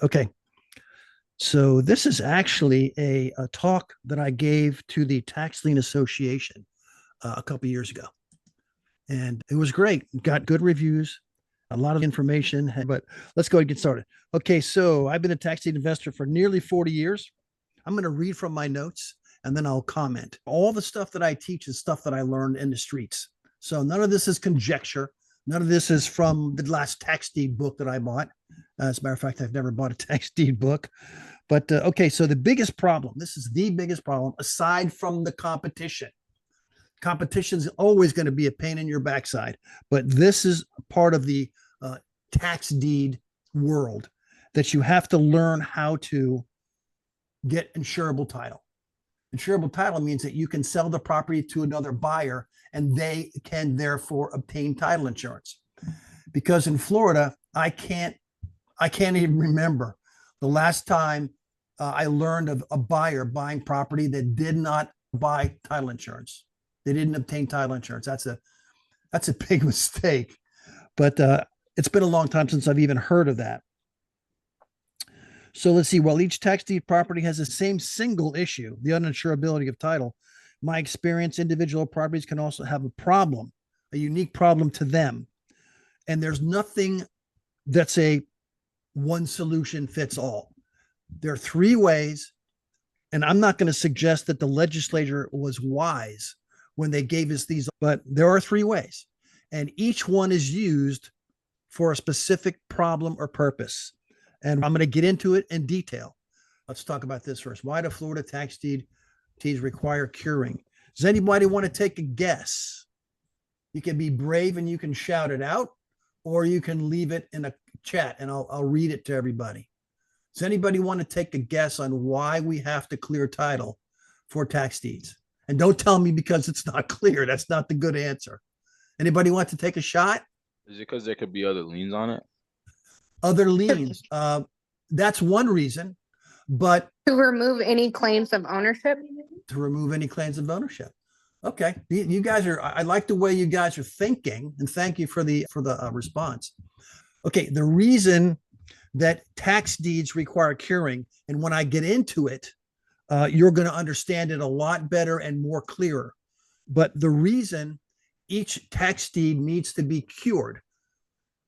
Okay. So this is actually a talk that I gave to the Tax Lien Association a couple years ago. And it was great. Got good reviews, a lot of information, but let's go and get started. Okay. So I've been a tax deed investor for nearly 40 years. I'm going to read from my notes and then I'll comment. All the stuff that I teach is stuff that I learned in the streets. So none of this is conjecture. None of this is from the last tax deed book that I bought. As a matter of fact, I've never bought a tax deed book. But okay, so the biggest problem, this is the biggest problem aside from the competition. Competition is always going to be a pain in your backside, but this is part of the tax deed world that you have to learn how to get insurable title. Insurable title means that you can sell the property to another buyer and they can therefore obtain title insurance. Because in Florida, I can't even remember the last time I learned of a buyer buying property that did not buy title insurance. They didn't obtain title insurance. That's a big mistake. But it's been a long time since I've even heard of that. So let's see. While each tax deed property has the same single issue, the uninsurability of title, my experience, individual properties can also have a problem, a unique problem to them. And there's nothing that's a one solution fits all. There are three ways, and I'm not going to suggest that the legislature was wise when they gave us these, but there are three ways, and each one is used for a specific problem or purpose. And I'm going to get into it in detail. Let's talk about this first. Why do Florida tax deeds require curing? Does anybody want to take a guess? You can be brave and you can shout it out, or you can leave it in a chat and I'll read it to everybody. Does anybody want to take a guess on why we have to clear title for tax deeds? And don't tell me because it's not clear. That's not the good answer. Anybody want to take a shot? Is it because there could be other liens on it? Other liens. That's one reason, but To remove any claims of ownership? to remove any claims of ownership. Okay, you guys are. I like the way you guys are thinking, and thank you for the response. Okay, the reason that tax deeds require curing, and when I get into it, you're going to understand it a lot better and more clearer. But the reason each tax deed needs to be cured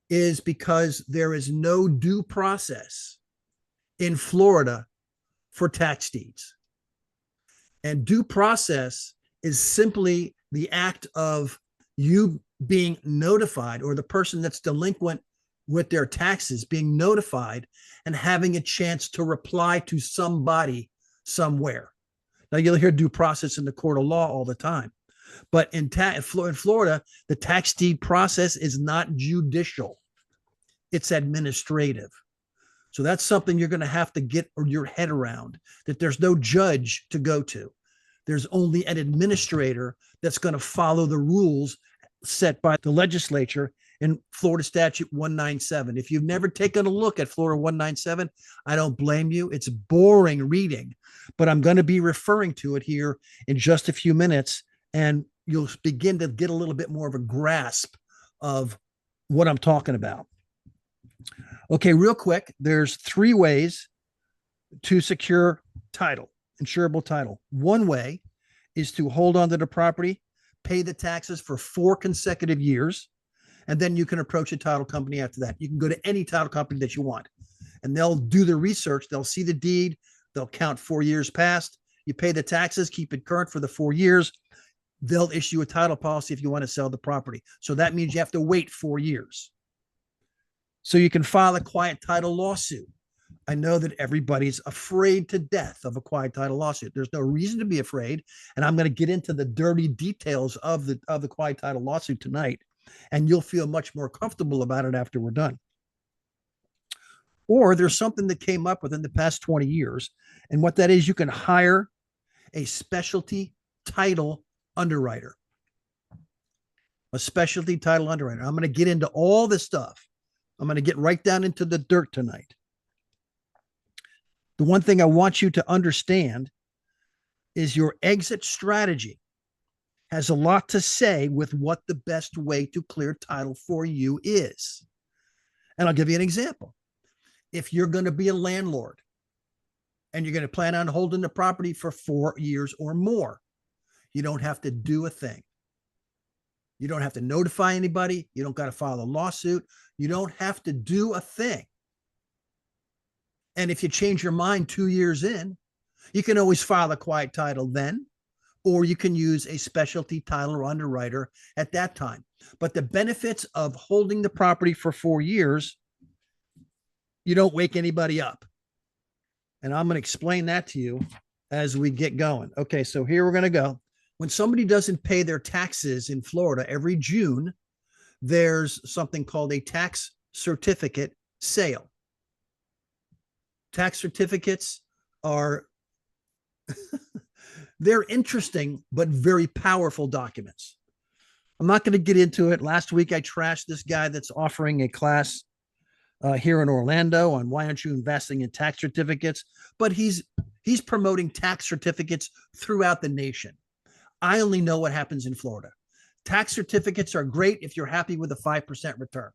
is because there is no due process in Florida for tax deeds. And due process is simply the act of you being notified, or the person that's delinquent with their taxes being notified and having a chance to reply to somebody somewhere. Now, you'll hear due process in the court of law all the time, but in Florida, the tax deed process is not judicial. It's administrative. So that's something you're going to have to get your head around, that there's no judge to go to. There's only an administrator that's going to follow the rules set by the legislature in Florida Statute 197. If you've never taken a look at Florida 197, I don't blame you. It's boring reading, but I'm going to be referring to it here in just a few minutes, and you'll begin to get a little bit more of a grasp of what I'm talking about. Okay, real quick, there's three ways to secure title, insurable title. One way is to hold on to the property, pay the taxes for 4 consecutive years, and then you can approach a title company after that. You can go to any title company that you want, and they'll do the research. They'll see the deed. They'll count 4 years past. You pay the taxes, keep it current for the 4 years. They'll issue a title policy if you want to sell the property. So that means you have to wait 4 years. So you can file a quiet title lawsuit. I know that everybody's afraid to death of a quiet title lawsuit. There's no reason to be afraid. And I'm going to get into the dirty details of the quiet title lawsuit tonight, and you'll feel much more comfortable about it after we're done. Or there's something that came up within the past 20 years. And what that is, you can hire a specialty title underwriter. A specialty title underwriter. I'm going to get into all this stuff. I'm going to get right down into the dirt tonight. The one thing I want you to understand is your exit strategy has a lot to say with what the best way to clear title for you is. And I'll give you an example. if you're going to be a landlord and you're going to plan on holding the property for 4 years or more, you don't have to do a thing. You don't have to notify anybody. You don't got to file a lawsuit. You don't have to do a thing. And if you change your mind 2 years in, you can always file a quiet title then, or you can use a specialty title or underwriter at that time. But the benefits of holding the property for 4 years, you don't wake anybody up. And I'm going to explain that to you as we get going. Okay, so here we're going to go. When somebody doesn't pay their taxes in Florida every June, there's something called a tax certificate sale. Tax certificates are, they're interesting, but very powerful documents. I'm not going to get into it. Last week, I trashed this guy that's offering a class here in Orlando on why aren't you investing in tax certificates, but he's promoting tax certificates throughout the nation. I only know what happens in Florida. Tax certificates are great if you're happy with a 5% return.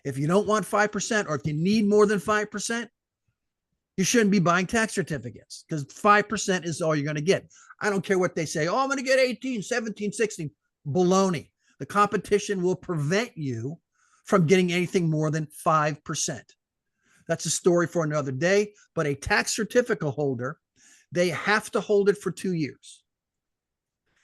If you don't want 5%, or if you need more than 5%, you shouldn't be buying tax certificates, because 5% is all you're going to get. I don't care what they say. Oh, I'm going to get 18, 17, 16. Baloney. The competition will prevent you from getting anything more than 5%. That's a story for another day. But a tax certificate holder, they have to hold it for 2 years.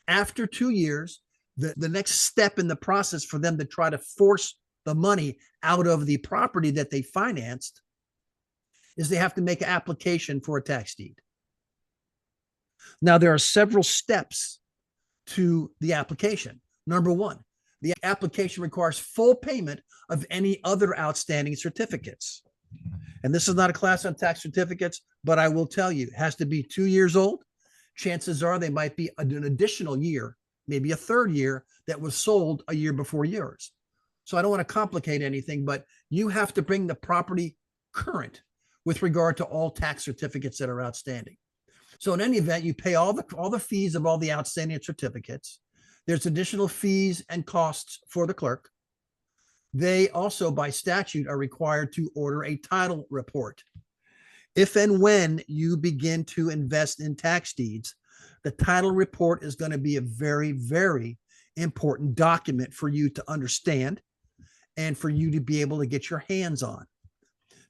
After 2 years, the next step in the process for them to try to force the money out of the property that they financed is they have to make an application for a tax deed. Now, there are several steps to the application. Number one, the application requires full payment of any other outstanding certificates. And this is not a class on tax certificates, but I will tell you, it has to be 2 years old. Chances are they might be an additional year, maybe a third year that was sold a year before yours. So I don't want to complicate anything, but you have to bring the property current with regard to all tax certificates that are outstanding. So in any event, you pay all the fees of all the outstanding certificates. There's additional fees and costs for the clerk. They also, by statute, are required to order a title report. If and when you begin to invest in tax deeds, the title report is going to be a very, very important document for you to understand and for you to be able to get your hands on.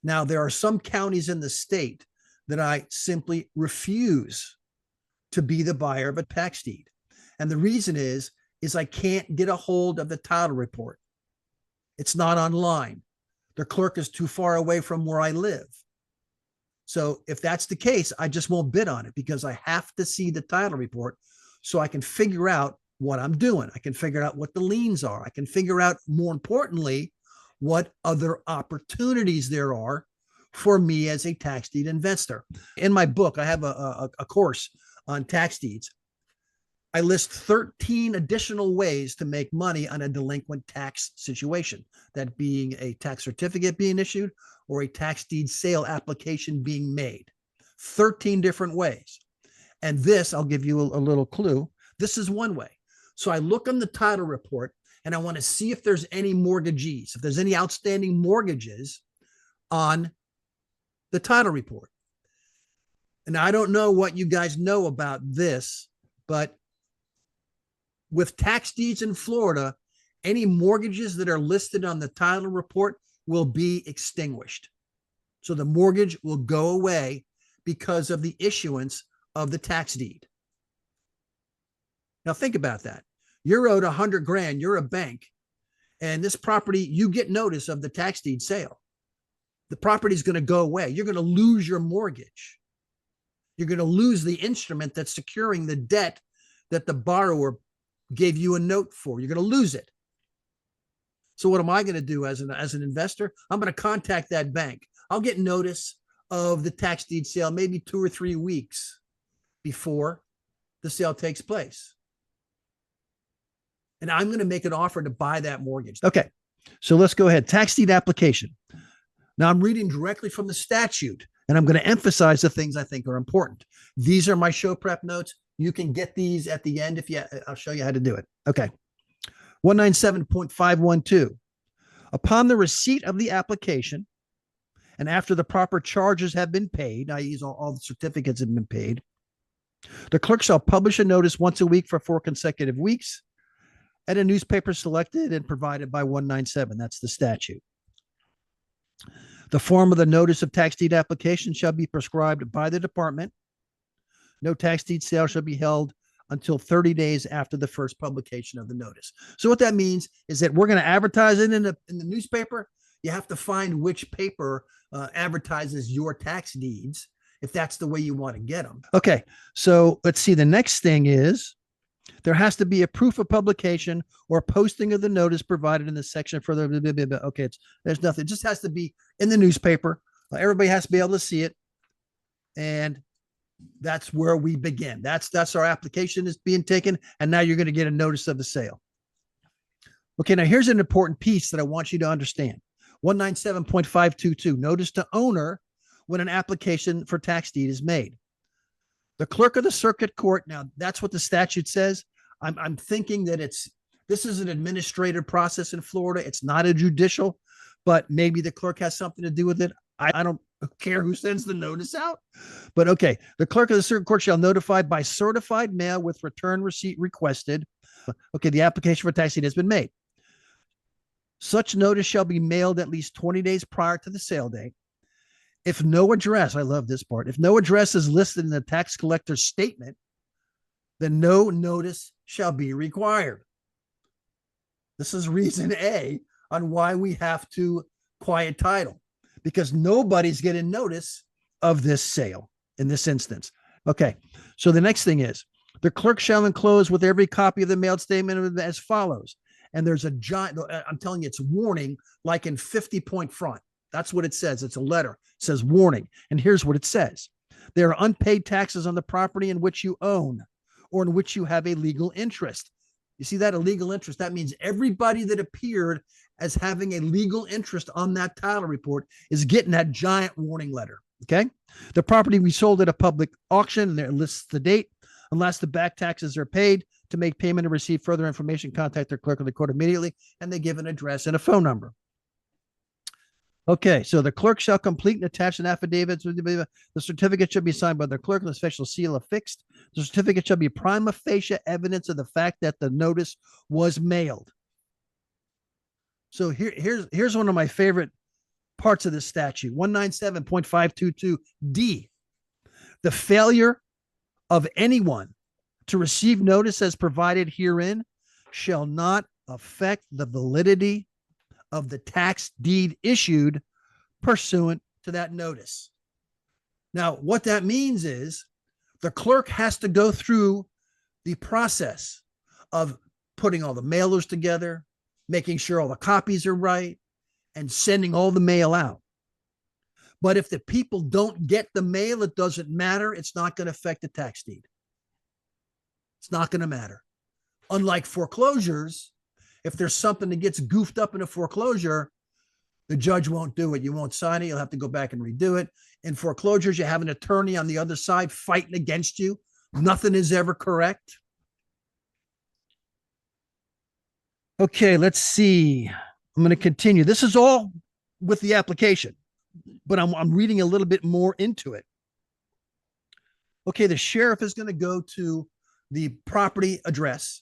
Now, there are some counties in the state that I simply refuse to be the buyer of a tax deed. And the reason is I can't get a hold of the title report. It's not online. Their clerk is too far away from where I live. So if that's the case, I just won't bid on it, because I have to see the title report so I can figure out what I'm doing. I can figure out what the liens are. I can figure out, more importantly, what other opportunities there are for me as a tax deed investor. In my book, I have a course on tax deeds. I list 13 additional ways to make money on a delinquent tax situation, that being a tax certificate being issued or a tax deed sale application being made. 13 different ways. And this, I'll give you a little clue. This is one way. So I look on the title report and I want to see if there's any mortgagees, if there's any outstanding mortgages on the title report. And I don't know what you guys know about this, but with tax deeds in Florida, any mortgages that are listed on the title report will be extinguished. So the mortgage will go away because of the issuance of the tax deed. Now think about that. You're owed $100,000, you're a bank, and this property, you get notice of the tax deed sale. The property is going to go away. You're going to lose your mortgage. You're going to lose the instrument that's securing the debt that the borrower gave you a note for. You're going to lose it. So what am I going to do as an investor? I'm going to contact that bank. I'll get notice of the tax deed sale maybe 2 or 3 weeks before the sale takes place. And I'm going to make an offer to buy that mortgage. Okay, so let's go ahead. Tax deed application. Now I'm reading directly from the statute, and I'm going to emphasize the things I think are important. These are my show prep notes. You can get these at the end I'll show you how to do it. Okay. 197.512. Upon the receipt of the application and after the proper charges have been paid, i.e., all the certificates have been paid, the clerk shall publish a notice once a week for 4 consecutive weeks at a newspaper selected and provided by 197. That's the statute. The form of the notice of tax deed application shall be prescribed by the department. No tax deed sale shall be held until 30 days after the first publication of the notice. So what that means is that we're going to advertise it in the newspaper. You have to find which paper advertises your tax deeds, if that's the way you want to get them. Okay, so let's see. The next thing is there has to be a proof of publication or posting of the notice provided in the section further. Okay, there's nothing. It just has to be in the newspaper. Everybody has to be able to see it. And that's where we begin. That's our application is being taken. And now you're going to get a notice of the sale. Okay, now here's an important piece that I want you to understand. 197.522, notice to owner when an application for tax deed is made. The clerk of the circuit court, now that's what the statute says. I'm thinking that this is an administrative process in Florida. It's not a judicial, but maybe the clerk has something to do with it. I don't care who sends the notice out, but okay. The clerk of the circuit court shall notify by certified mail with return receipt requested. Okay, the application for tax deed has been made. Such notice shall be mailed at least 20 days prior to the sale date. If no address, I love this part, if no address is listed in the tax collector's statement, then no notice shall be required. This is reason A on why we have to quiet title, because nobody's getting notice of this sale in this instance. Okay, so the next thing is the clerk shall enclose with every copy of the mailed statement as follows. And there's a giant, I'm telling you, it's warning like in 50-point font. That's what it says. It's a letter. It says warning. And here's what it says. There are unpaid taxes on the property in which you own or in which you have a legal interest. You see that, a legal interest? That means everybody that appeared as having a legal interest on that title report is getting that giant warning letter. Okay. The property we sold at a public auction, and there lists the date. Unless the back taxes are paid, to make payment and receive further information, contact their clerk of the court immediately, and they give an address and a phone number. Okay, so the clerk shall complete and attach an affidavit. The certificate should be signed by the clerk with a special seal affixed. The certificate shall be prima facie evidence of the fact that the notice was mailed. So here's one of my favorite parts of the statute, 197.522D. The failure of anyone to receive notice as provided herein shall not affect the validity of the tax deed issued pursuant to that notice. Now, what that means is the clerk has to go through the process of putting all the mailers together, making sure all the copies are right, and sending all the mail out. But if the people don't get the mail, it doesn't matter. It's not going to affect the tax deed. It's not going to matter. Unlike foreclosures, if there's something that gets goofed up in a foreclosure, the judge won't do it. You won't sign it. You'll have to go back and redo it. In foreclosures, you have an attorney on the other side fighting against you. Nothing is ever correct. Okay, let's see. I'm going to continue. This is all with the application, but I'm reading a little bit more into it. Okay, the sheriff is going to go to the property address,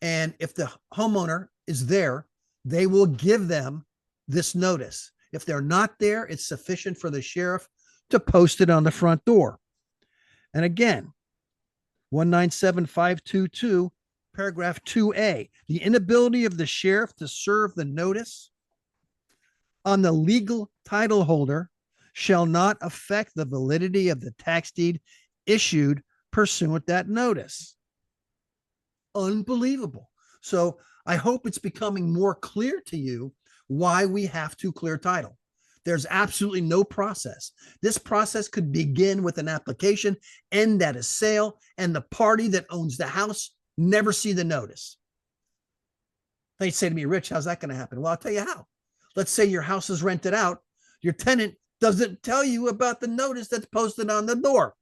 and if the homeowner is there, they will give them this notice. If they're not there, it's sufficient for the sheriff to post it on the front door. And again, 197.522, paragraph 2A, the inability of the sheriff to serve the notice on the legal title holder shall not affect the validity of the tax deed issued pursuant that notice. Unbelievable. So I hope it's becoming more clear to you why we have to clear title. There's absolutely no process. This process could begin with an application, end at a sale, and the party that owns the house never see the notice. They say to me, Rich, how's that going to happen? Well, I'll tell you how. Let's say your house is rented out. Your tenant doesn't tell you about the notice that's posted on the door.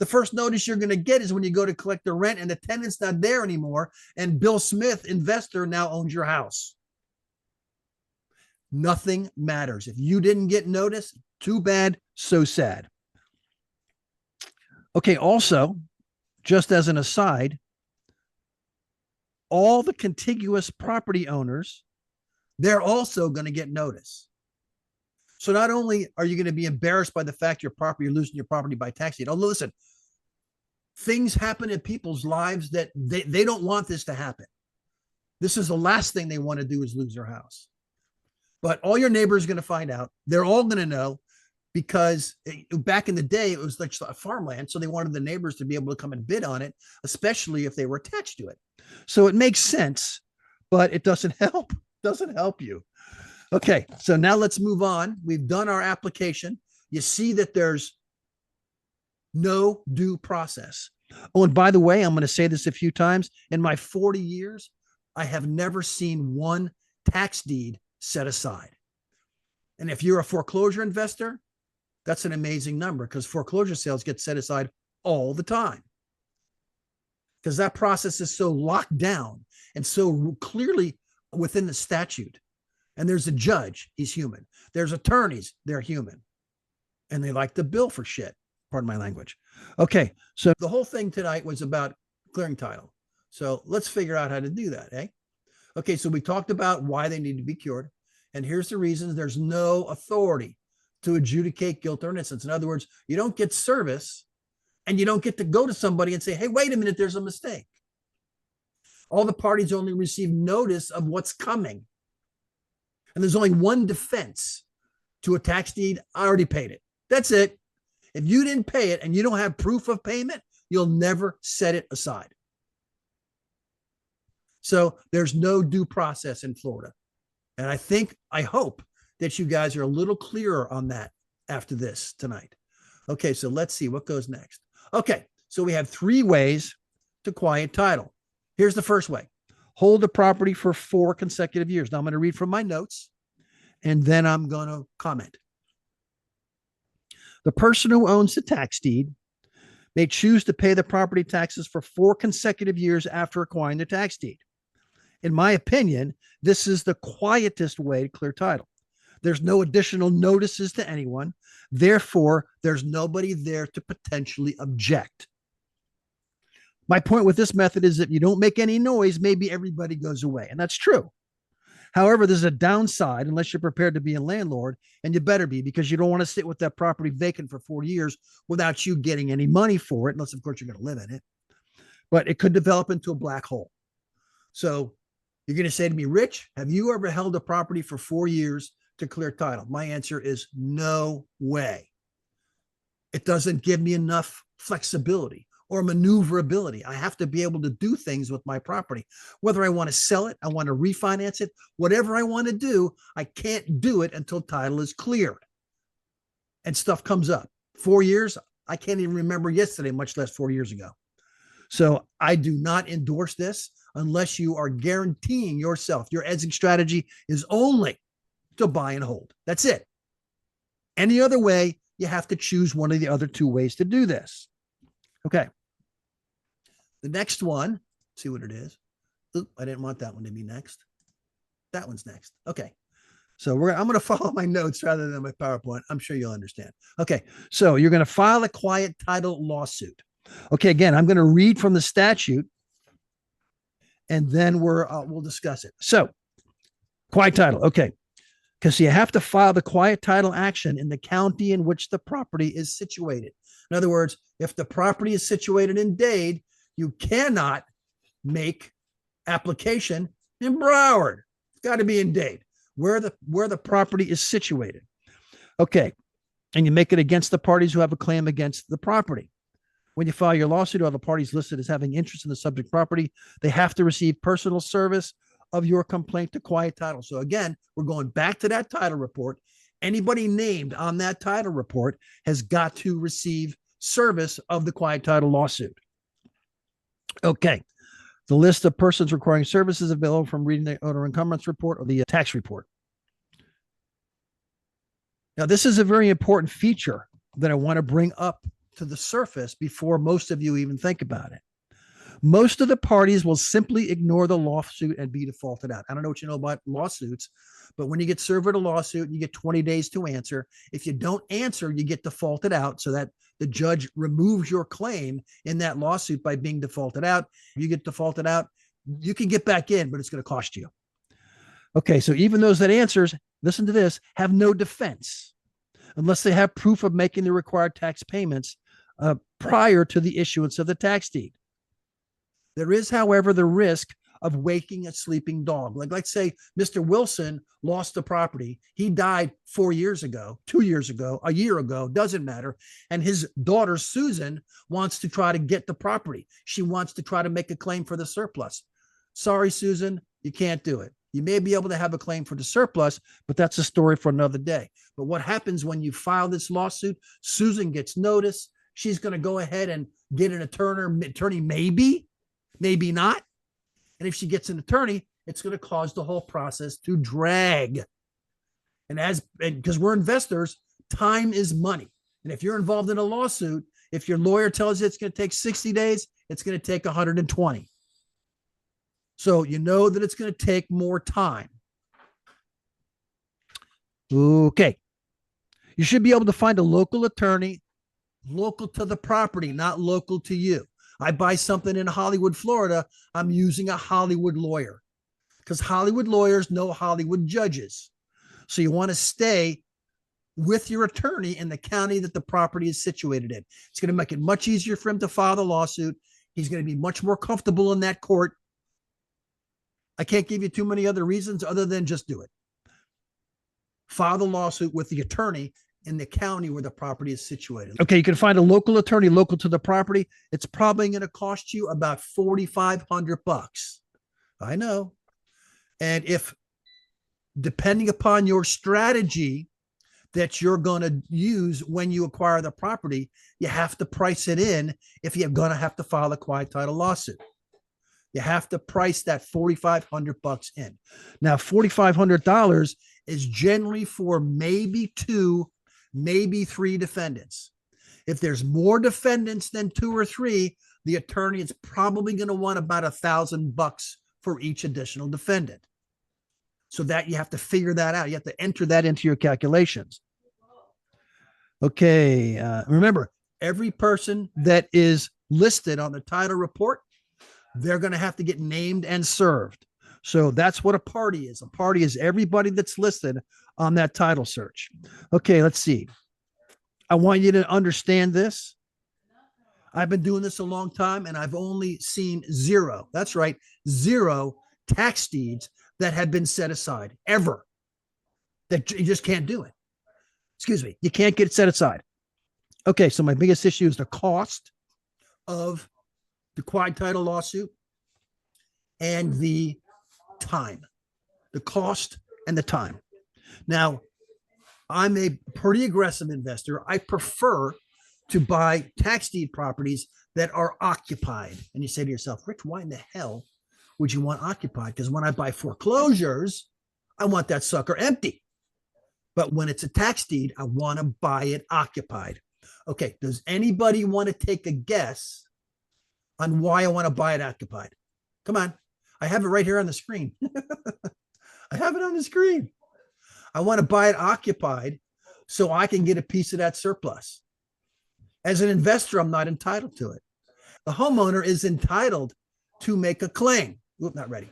The first notice you're going to get is when you go to collect the rent and the tenant's not there anymore, and Bill Smith, investor, now owns your house. Nothing matters. If you didn't get notice, too bad, so sad. Okay, also, just as an aside, all the contiguous property owners, they're also going to get notice. So not only are you going to be embarrassed by the fact you're losing your property by tax deed. Oh, listen, things happen in people's lives that they don't want this to happen. This is the last thing they want to do is lose their house. But all your neighbors are going to find out. They're all going to know because back in the day, it was like a farmland. So they wanted the neighbors to be able to come and bid on it, especially if they were attached to it. So it makes sense, but it doesn't help. Doesn't help you. Okay, so now let's move on. We've done our application. You see that there's no due process. Oh, and by the way, I'm going to say this a few times. In my 40 years, I have never seen one tax deed set aside. And if you're a foreclosure investor, that's an amazing number because foreclosure sales get set aside all the time. Because that process is so locked down and so clearly within the statute. And there's a judge, he's human. There's attorneys, they're human. And they like to bill for shit. Pardon my language. Okay, so the whole thing tonight was about clearing title. So let's figure out how to do that, eh? Okay, so we talked about why they need to be cured. And here's the reasons: there's no authority to adjudicate guilt or innocence. In other words, you don't get service and you don't get to go to somebody and say, hey, wait a minute, there's a mistake. All the parties only receive notice of what's coming. And there's only one defense to a tax deed. I already paid it. That's it. If you didn't pay it and you don't have proof of payment, you'll never set it aside. So there's no due process in Florida. And I hope that you guys are a little clearer on that after this tonight. Okay, so let's see what goes next. Okay, so we have 3 ways to quiet title. Here's the first way: hold the property for 4 consecutive years. Now I'm going to read from my notes and then I'm going to comment. The person who owns the tax deed may choose to pay the property taxes for 4 consecutive years after acquiring the tax deed. In my opinion, this is the quietest way to clear title. There's no additional notices to anyone. Therefore, there's nobody there to potentially object. My point with this method is that if you don't make any noise, maybe everybody goes away. And that's true. However, there's a downside unless you're prepared to be a landlord, and you better be, because you don't want to sit with that property vacant for 4 years without you getting any money for it, unless, of course, you're going to live in it. But it could develop into a black hole. So you're going to say to me, Rich, have you ever held a property for 4 years to clear title? My answer is no way. It doesn't give me enough flexibility or maneuverability. I have to be able to do things with my property. Whether I want to sell it, I want to refinance it, whatever I want to do, I can't do it until title is cleared. And stuff comes up. 4 years, I can't even remember yesterday, much less 4 years ago. So I do not endorse this unless you are guaranteeing yourself. Your exit strategy is only to buy and hold. That's it. Any other way, you have to choose one of the other 2 ways to do this. Okay. The next one, see what it is. Oop, I didn't want that one to be next. That one's next. Okay. So I'm going to follow my notes rather than my PowerPoint. I'm sure you'll understand. Okay. So you're going to file a quiet title lawsuit. Okay. Again, I'm going to read from the statute and then we'll discuss it. So quiet title. Okay. Because you have to file the quiet title action in the county in which the property is situated. In other words, if the property is situated in Dade, you cannot make application in Broward. It's got to be in Dade, where the property is situated. Okay. And you make it against the parties who have a claim against the property. When you file your lawsuit, all the parties listed as having interest in the subject property, they have to receive personal service of your complaint to quiet title. So again, we're going back to that title report. Anybody named on that title report has got to receive service of the quiet title lawsuit. Okay. The list of persons requiring services available from reading the owner encumbrance report or the tax report. Now, this is a very important feature that I want to bring up to the surface before most of you even think about it. Most of the parties will simply ignore the lawsuit and be defaulted out. I don't know what you know about lawsuits, but when you get served with a lawsuit, you get 20 days to answer. If you don't answer, you get defaulted out so that the judge removes your claim in that lawsuit by being defaulted out. If you get defaulted out, you can get back in, but it's going to cost you. Okay, so even those that answers, listen to this, have no defense unless they have proof of making the required tax payments prior to the issuance of the tax deed. There is, however, the risk of waking a sleeping dog. Like, let's say Mr. Wilson lost the property. He died 4 years ago, 2 years ago, a year ago, doesn't matter. And his daughter, Susan, wants to try to get the property. She wants to try to make a claim for the surplus. Sorry, Susan, you can't do it. You may be able to have a claim for the surplus, but that's a story for another day. But what happens when you file this lawsuit? Susan gets notice. She's going to go ahead and get an attorney, maybe not. And if she gets an attorney, it's going to cause the whole process to drag. And because we're investors, time is money. And if you're involved in a lawsuit, if your lawyer tells you it's going to take 60 days, it's going to take 120. So you know that it's going to take more time. Okay. You should be able to find a local attorney, local to the property, not local to you. I buy something in Hollywood, Florida, I'm using a Hollywood lawyer because Hollywood lawyers know Hollywood judges. So you want to stay with your attorney in the county that the property is situated in. It's going to make it much easier for him to file the lawsuit. He's going to be much more comfortable in that court. I can't give you too many other reasons other than just do it. File the lawsuit with the attorney in the county where the property is situated. Okay, you can find a local attorney local to the property. It's probably going to cost you about $4,500. I know. And if, depending upon your strategy that you're going to use when you acquire the property, you have to price it in if you're going to have to file a quiet title lawsuit. You have to price that $4,500 in. Now, $4,500 is generally for maybe 2, maybe 3 defendants. If there's more defendants than 2 or 3, the attorney is probably going to want about $1,000 for each additional defendant. So that you have to figure that out. You have to enter that into your calculations. Okay. Remember, every person that is listed on the title report, they're going to have to get named and served. So that's what a party is. A party is everybody that's listed on that title search. Okay, let's see. I want you to understand this. I've been doing this a long time and I've only seen 0. That's right. 0 tax deeds that have been set aside ever. That you just can't do it. Excuse me. You can't get it set aside. Okay, so my biggest issue is the cost of the quiet title lawsuit and the time, the cost and the time. Now, I'm a pretty aggressive investor. I prefer to buy tax deed properties that are occupied. And you say to yourself, Rich, why in the hell would you want occupied? Because when I buy foreclosures, I want that sucker empty. But when it's a tax deed, I want to buy it occupied. Okay, does anybody want to take a guess on why I want to buy it occupied? Come on. I have it right here on the screen. I have it on the screen. I want to buy it occupied so I can get a piece of that surplus. As an investor, I'm not entitled to it. The homeowner is entitled to make a claim. Oop, not ready.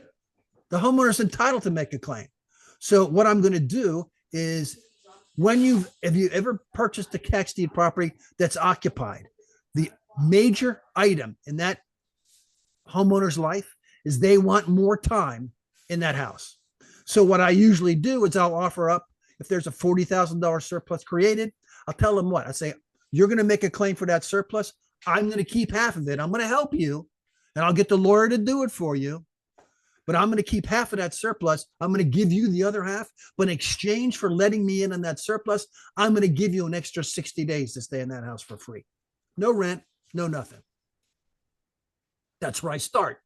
The homeowner is entitled to make a claim. So what I'm going to do is if you ever purchased a tax deed property that's occupied, the major item in that homeowner's life is they want more time in that house. So what I usually do is I'll offer up, if there's a $40,000 surplus created, I'll tell them what I say, you're going to make a claim for that surplus. I'm going to keep half of it. I'm going to help you and I'll get the lawyer to do it for you. But I'm going to keep half of that surplus. I'm going to give you the other half. But in exchange for letting me in on that surplus, I'm going to give you an extra 60 days to stay in that house for free. No rent, no nothing. That's where I start.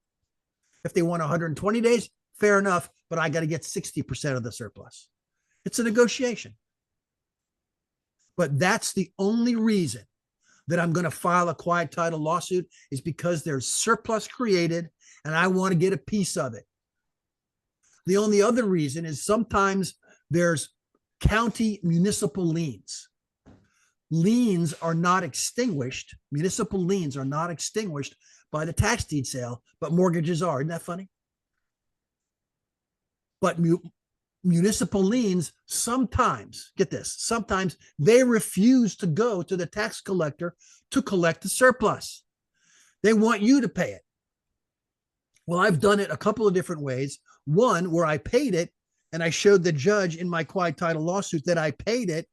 If they want 120 days, fair enough, but I got to get 60% of the surplus. It's a negotiation. But that's the only reason that I'm going to file a quiet title lawsuit is because there's surplus created and I want to get a piece of it. The only other reason is sometimes there's county municipal liens. Liens are not extinguished. Municipal liens are not extinguished by the tax deed sale, but mortgages are. Isn't that funny? But municipal liens sometimes, get this, sometimes they refuse to go to the tax collector to collect the surplus. They want you to pay it. Well, I've done it a couple of different ways. One where I paid it and I showed the judge in my quiet title lawsuit that I paid it,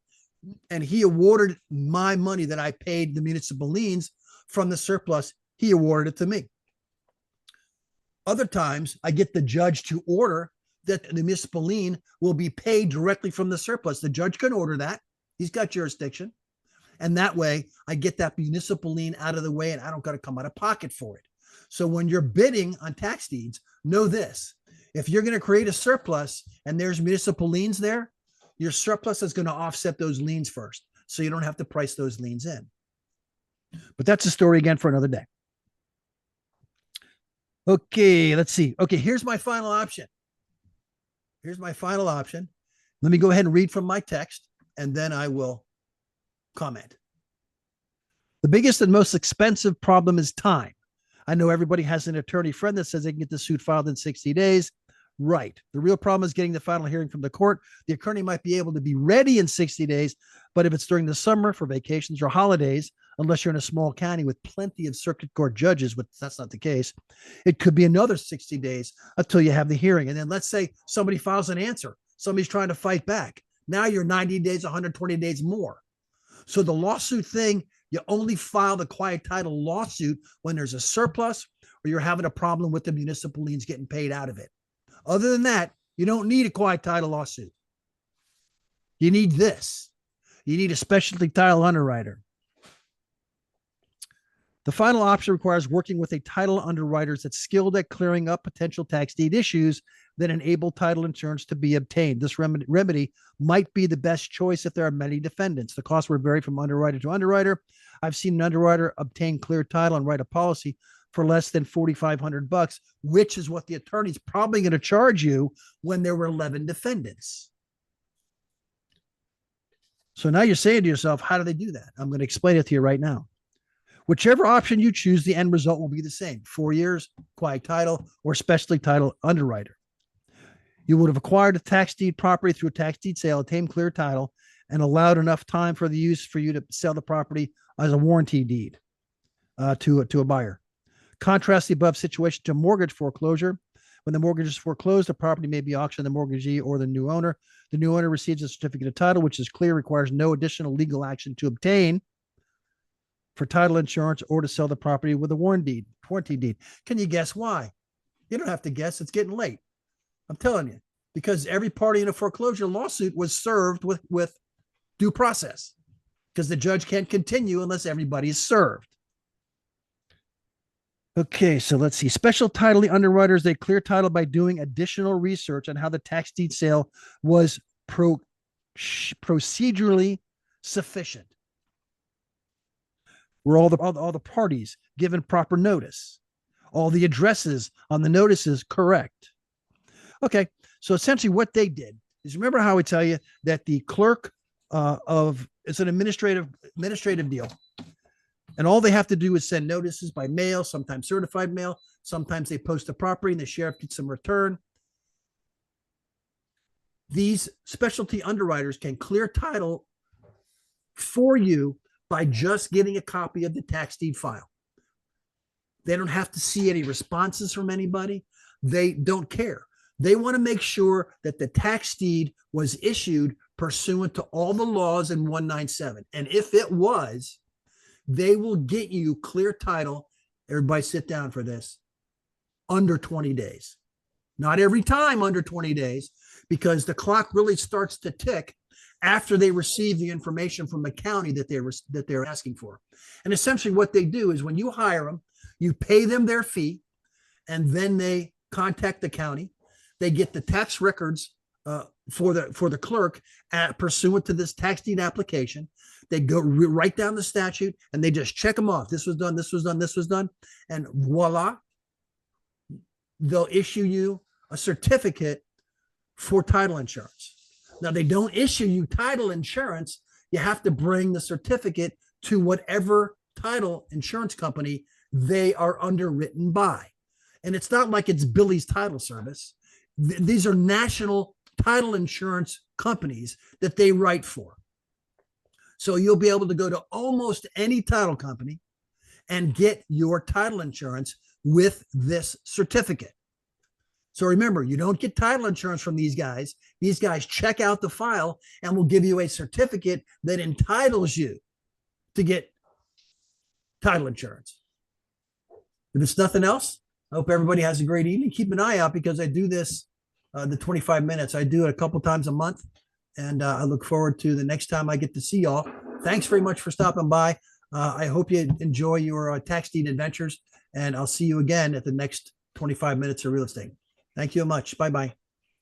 and he awarded my money that I paid the municipal liens from the surplus. He awarded it to me. Other times I get the judge to order that the municipal lien will be paid directly from the surplus. The judge can order that. He's got jurisdiction. And that way I get that municipal lien out of the way and I don't got to come out of pocket for it. So when you're bidding on tax deeds, know this: if you're going to create a surplus and there's municipal liens there, your surplus is going to offset those liens first. So you don't have to price those liens in. But that's a story again for another day. Okay, let's see. Okay, here's my final option. Here's my final option. Let me go ahead and read from my text, and then I will comment. The biggest and most expensive problem is time. I know everybody has an attorney friend that says they can get the suit filed in 60 days. Right. The real problem is getting the final hearing from the court. The attorney might be able to be ready in 60 days, but if it's during the summer for vacations or holidays, unless you're in a small county with plenty of circuit court judges, which that's not the case, it could be another 60 days until you have the hearing. And then let's say somebody files an answer. Somebody's trying to fight back. Now you're 90 days, 120 days more. So the lawsuit thing, you only file the quiet title lawsuit when there's a surplus or you're having a problem with the municipal liens getting paid out of it. Other than that, you don't need a quiet title lawsuit. You need this. You need a specialty title underwriter. The final option requires working with a title underwriter that's skilled at clearing up potential tax deed issues that enable title insurance to be obtained. This remedy might be the best choice if there are many defendants. The costs will vary from underwriter to underwriter. I've seen an underwriter obtain clear title and write a policy for less than $4,500, which is what the attorney's probably going to charge you when there were 11 defendants. So now you're saying to yourself, how do they do that? I'm going to explain it to you right now. Whichever option you choose, the end result will be the same: 4 years, quiet title, or specialty title underwriter. You would have acquired a tax deed property through a tax deed sale, obtained clear title, and allowed enough time for the use for you to sell the property as a warranty deed to a buyer. Contrast the above situation to mortgage foreclosure. When the mortgage is foreclosed, the property may be auctioned to the mortgagee or the new owner. The new owner receives a certificate of title, which is clear, requires no additional legal action to obtain for title insurance or to sell the property with a warranty deed. Can you guess why? You don't have to guess. It's getting late. I'm telling you, because every party in a foreclosure lawsuit was served with due process, because the judge can't continue unless everybody is served. Okay, so let's see. Special title underwriters, they clear title by doing additional research on how the tax deed sale was procedurally sufficient. Were all the parties given proper notice? All the addresses on the notices correct? Okay, so essentially what they did is, remember how I tell you that the clerk it's an administrative deal. And all they have to do is send notices by mail, sometimes certified mail. Sometimes they post the property and the sheriff gets some return. These specialty underwriters can clear title for you by just getting a copy of the tax deed file. They don't have to see any responses from anybody. They don't care. They want to make sure that the tax deed was issued pursuant to all the laws in 197. And if it was, they will get you clear title. Everybody sit down for this. Under 20 days. Not every time under 20 days, because the clock really starts to tick after they receive the information from the county that they're asking for. And essentially what they do is, when you hire them, you pay them their fee, and then they contact the county. They get the tax records for the clerk pursuant to this tax deed application. They go write down the statute and they just check them off. This was done, this was done, this was done. And voila, they'll issue you a certificate for title insurance. Now, they don't issue you title insurance. You have to bring the certificate to whatever title insurance company they are underwritten by. And it's not like it's Billy's Title Service. These are national title insurance companies that they write for. So you'll be able to go to almost any title company and get your title insurance with this certificate. So remember, you don't get title insurance from these guys. These guys check out the file and will give you a certificate that entitles you to get title insurance. If it's nothing else, I hope everybody has a great evening. Keep an eye out because I do this, the 25 minutes. I do it a couple times a month. And I look forward to the next time I get to see y'all. Thanks very much for stopping by. I hope you enjoy your tax deed adventures. And I'll see you again at the next 25 minutes of real estate. Thank you much. Bye-bye.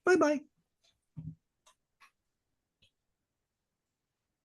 Bye-bye.